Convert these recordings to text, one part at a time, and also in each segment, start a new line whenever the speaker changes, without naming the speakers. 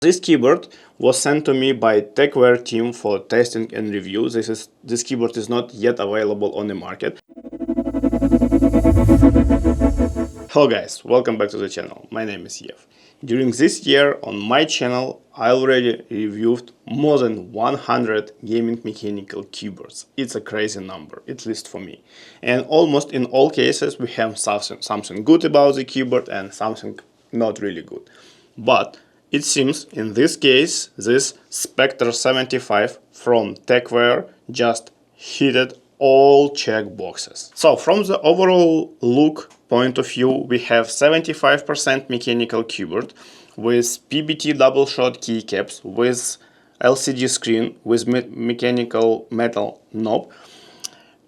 This keyboard was sent to me by TecWare team for testing and review. This keyboard is not yet available on the market. Hello guys, welcome back to the channel. My name is Yev. During this year on my channel I already reviewed more than 100 gaming mechanical keyboards. It's a crazy number, at least for me. And almost in all cases we have something good about the keyboard and something not really good. But it seems in this case this Spectre 75 from TecWare just hit all check boxes. So from the overall look point of view, we have 75% mechanical keyboard with PBT double shot keycaps, with LCD screen, with mechanical metal knob.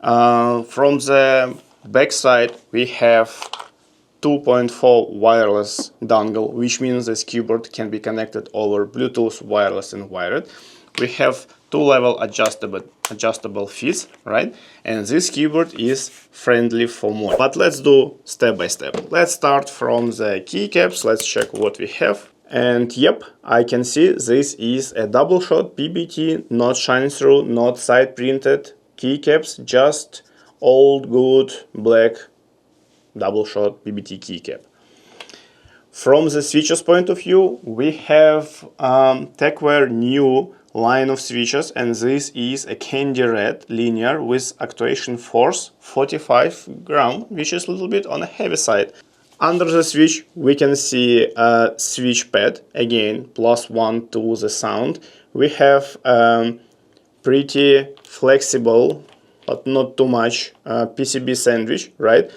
From the back side we have 2.4 wireless dongle, which means this keyboard can be connected over Bluetooth, wireless and wired. We have two-level adjustable feet, right? And this keyboard is friendly for more. But let's do step by step. Let's start from the keycaps. Let's check what we have. And yep, I can see this is a double shot PBT, not shine through, not side printed keycaps, just old good black double shot PBT keycap. From the switches point of view, we have TecWare new line of switches, and this is a candy red linear with actuation force 45 gram, which is a little bit on the heavy side. Under the switch we can see a switch pad, again +1 to the sound. We have pretty flexible but not too much PCB sandwich, right?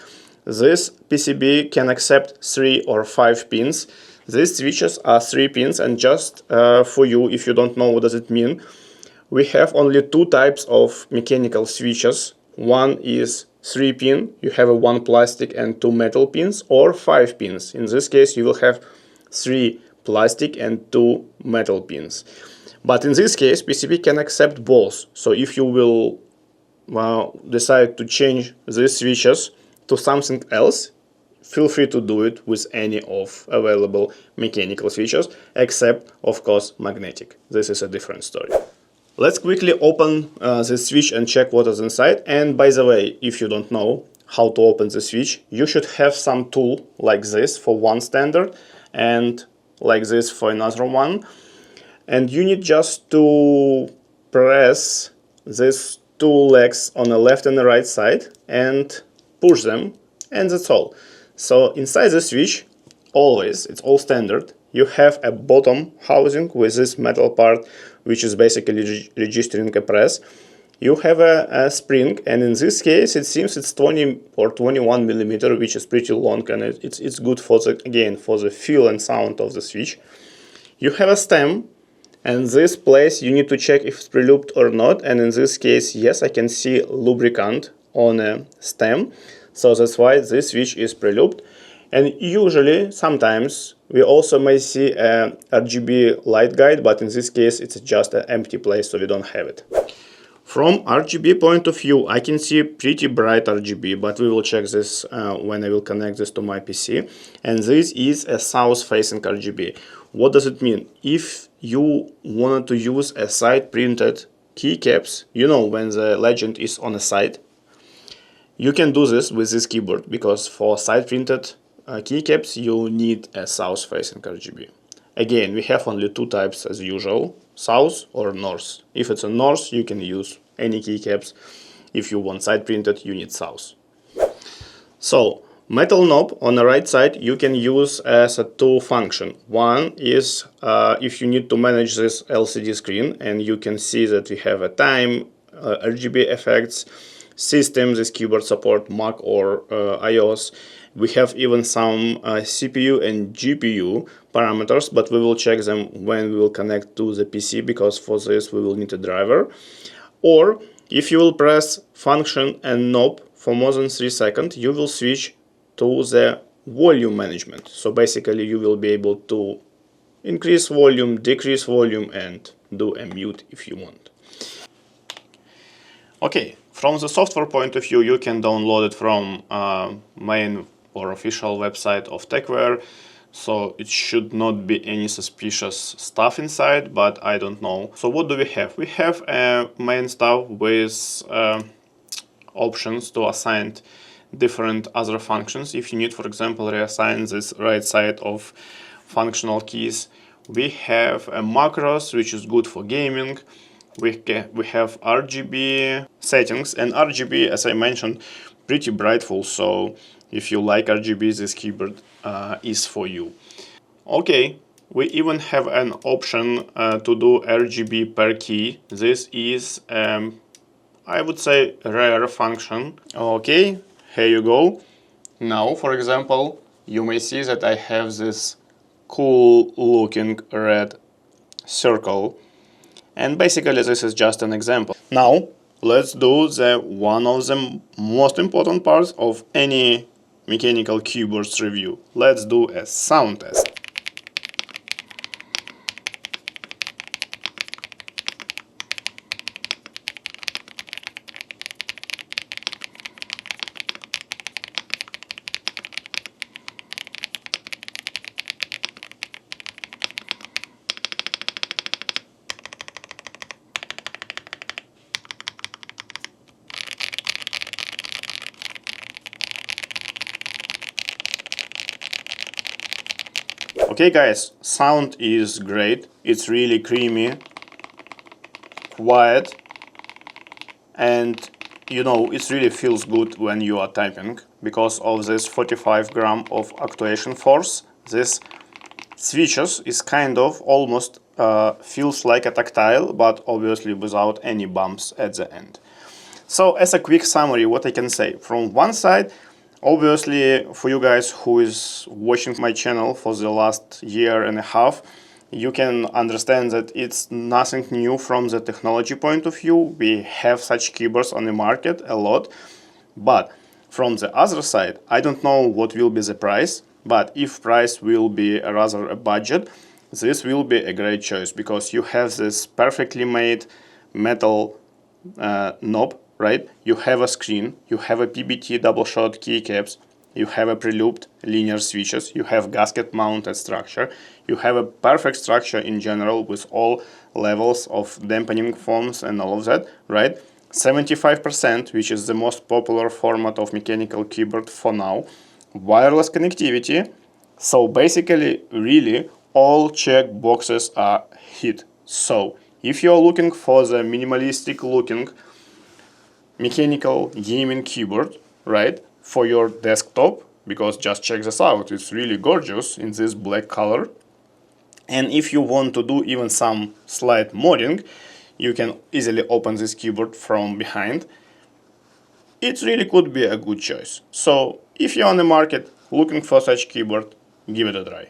This PCB can accept 3 or 5 pins. These switches are 3 pins, and just for you, if you don't know what does it mean, we have only 2 types of mechanical switches. One is 3 pin, you have 1 plastic and 2 metal pins, or 5 pins. In this case you will have 3 plastic and 2 metal pins. But in this case PCB can accept both, so if you will decide to change these switches to something else, feel free to do it with any of available mechanical switches, except of course magnetic. This is a different story. Let's quickly open the switch and check what is inside. And by the way, if you don't know how to open the switch, you should have some tool like this for one standard and like this for another one. And you need just to press these 2 legs on the left and the right side and push them, and that's all. So inside the switch, always, it's all standard, you have a bottom housing with this metal part, which is basically registering a press. You have a spring, and in this case it seems it's 20 or 21 millimeter, which is pretty long, and it's good for the, again, for the feel and sound of the switch. You have a stem, and this place you need to check if it's pre-lubed or not, and in this case, yes, I can see lubricant on a stem, so that's why this switch is pre-lubed. And usually, sometimes, we also may see a RGB light guide, but in this case it's just an empty place, so we don't have it. From RGB point of view, I can see pretty bright RGB, but we will check this when I will connect this to my PC. And this is a south-facing RGB. What does it mean? If you wanted to use a side-printed keycaps, you know, when the legend is on the side, you can do this with this keyboard, because for side-printed keycaps you need a south-facing RGB. Again, we have only 2 types as usual, south or north. If it's a north, you can use any keycaps. If you want side-printed, you need south. So, metal knob on the right side you can use as a 2 function. One is if you need to manage this LCD screen, and you can see that we have a time, RGB effects, system, this keyboard support Mac or iOS. We have even some CPU and GPU parameters, but we will check them when we will connect to the PC, because for this we will need a driver. Or if you will press function and knob for more than 3 seconds, you will switch to the volume management. So basically you will be able to increase volume, decrease volume, and do a mute if you want. Okay, from the software point of view, you can download it from main or official website of TecWare. so it should not be any suspicious stuff inside, but I don't know. So what do we have? We have a main stuff with options to assign different other functions. If you need, for example, reassign this right side of functional keys. We have a macros, which is good for gaming. We have RGB settings, and RGB, as I mentioned, pretty brightful, so if you like RGB, this keyboard is for you. Okay, we even have an option to do RGB per key. This is, I would say, a rare function. Okay, here you go. Now, for example, you may see that I have this cool looking red circle. And basically this is just an example. Now, let's do one of the most important parts of any mechanical keyboards review. Let's do a sound test. Okay guys, sound is great, it's really creamy, quiet, and you know, it really feels good when you are typing because of this 45 gram of actuation force. This switches is kind of almost feels like a tactile, but obviously without any bumps at the end. So as a quick summary, what I can say, from one side, obviously, for you guys who is watching my channel for the last year and a half, you can understand that it's nothing new from the technology point of view. We have such keyboards on the market a lot. But from the other side, I don't know what will be the price, but if price will be rather a budget, this will be a great choice because you have this perfectly made metal knob, right? You have a screen, you have a PBT double shot keycaps, you have a pre-lubed linear switches, you have gasket mounted structure, you have a perfect structure in general with all levels of dampening foams and all of that, right? 75%, which is the most popular format of mechanical keyboard for now, wireless connectivity. So basically, really, all check boxes are hit. So if you're looking for the minimalistic looking mechanical gaming keyboard, right, for your desktop, because just check this out, it's really gorgeous in this black color. And if you want to do even some slight modding, you can easily open this keyboard from behind. It really could be a good choice. So if you're on the market looking for such keyboard, give it a try.